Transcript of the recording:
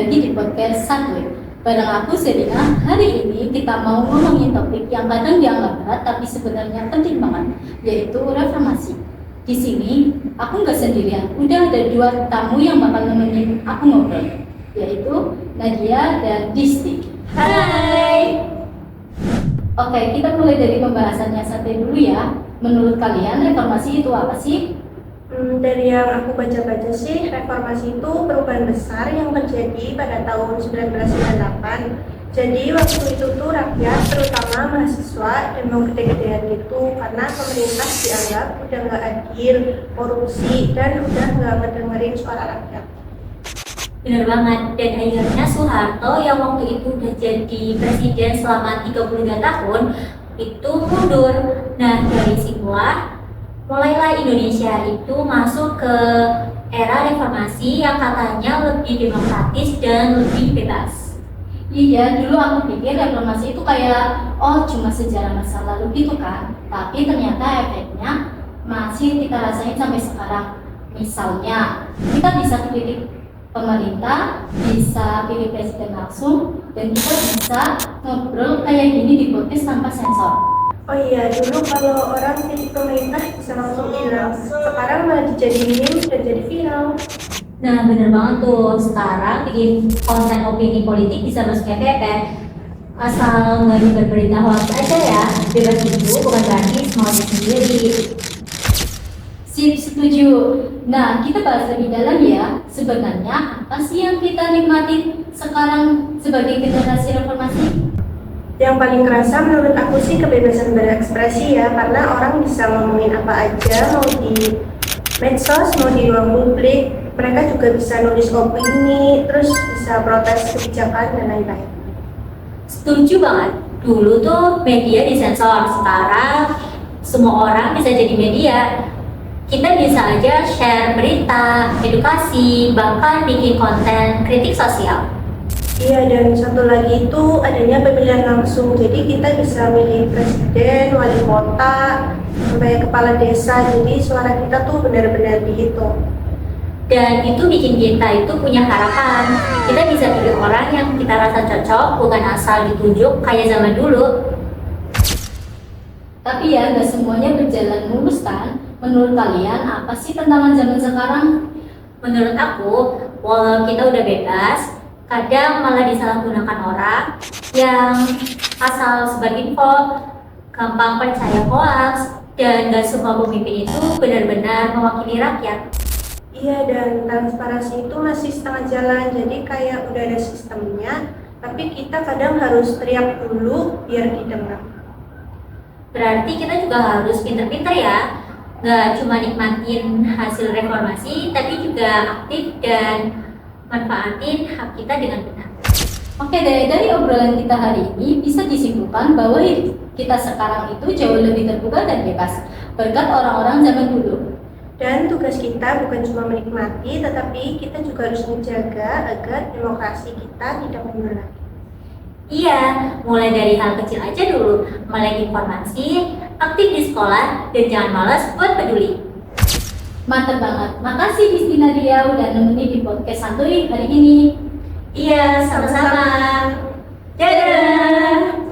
lagi di podcast Santuy. Bareng aku Serina. Hari ini kita mau ngomongin topik yang kadang dianggap berat tapi sebenarnya penting banget, yaitu reformasi. Di sini aku nggak sendirian, udah ada dua tamu yang bakal nemenin aku ngobrol, yaitu Nadia dan Disti. Hai. Oke, kita mulai dari pembahasannya santai dulu ya. Menurut kalian reformasi itu apa sih? Dari yang aku baca-baca sih, reformasi itu perubahan besar yang terjadi pada tahun 1998. Jadi waktu itu tuh rakyat, terutama mahasiswa, demo gede-gedean gitu karena pemerintah dianggap udah nggak adil, korupsi, dan udah nggak ngedengerin suara rakyat. Benar banget, dan akhirnya Soeharto yang waktu itu udah jadi presiden selama 32 tahun itu mundur. Nah, dari situlah mulailah Indonesia itu masuk ke era reformasi yang katanya lebih demokratis dan lebih bebas. Iya, dulu aku pikir reformasi itu kayak cuma sejarah masa lalu gitu kan. Tapi ternyata efeknya masih kita rasain sampai sekarang. Misalnya, kita bisa kritik pemerintah, bisa pilih presiden langsung, dan kita bisa ngobrol kayak gini di podcast tanpa sensor. Oh iya, dulu kalau orang kritik pemerintah bisa langsung hilang. Sekarang malah dijadiin meme dan jadi viral. Nah, bener banget tuh, sekarang bikin konten opini politik bisa masuk KPP. Asal nggak diberberita hoax aja ya, bebas itu bukan berarti semuanya sendiri. Sip, setuju. Nah, kita bahas lebih dalam ya. Sebenarnya apa sih yang kita nikmati sekarang sebagai generasi reformasi? Yang paling kerasa menurut aku sih kebebasan berekspresi ya, karena orang bisa ngomongin apa aja, mau di medsos, mau di ruang publik, mereka juga bisa nulis opini, terus bisa protes kebijakan dan lain-lain. Setuju banget. Dulu tuh media disensor, sekarang semua orang bisa jadi media. Kita bisa aja share berita, edukasi, bahkan bikin konten kritik sosial. Iya, dan satu lagi itu adanya pemilihan langsung, jadi kita bisa milih presiden, wali kota, sampai kepala desa, jadi suara kita tuh benar-benar dihitung. Dan itu bikin kita itu punya harapan. Kita bisa pilih orang yang kita rasa cocok, bukan asal ditunjuk kayak zaman dulu. Tapi ya, nggak semuanya berjalan mulus kan? Menurut kalian, apa sih tantangan zaman sekarang? Menurut aku, walau kita udah bebas, kadang malah disalahgunakan orang yang asal sebar info, gampang percaya hoax, dan gak semua pemimpin itu benar-benar mewakili rakyat. Iya, dan transparansi itu masih setengah jalan, jadi kayak udah ada sistemnya, tapi kita kadang harus teriak dulu biar didengar. Berarti kita juga harus pinter-pinter ya, gak cuma nikmatin hasil reformasi, tapi juga aktif dan manfaatin hak kita dengan benar. Oke deh, dari obrolan kita hari ini bisa disimpulkan bahwa kita sekarang itu jauh lebih terbuka dan bebas berkat orang-orang zaman dulu. Dan tugas kita bukan cuma menikmati, tetapi kita juga harus menjaga agar demokrasi kita tidak mundur lagi. Iya, mulai dari hal kecil aja dulu, melek informasi, aktif di sekolah, dan jangan malas buat peduli. Mantap banget. Makasih Disti Nadia udah nemenin di podcast Santuy hari ini. Iya, sama-sama. Dadah!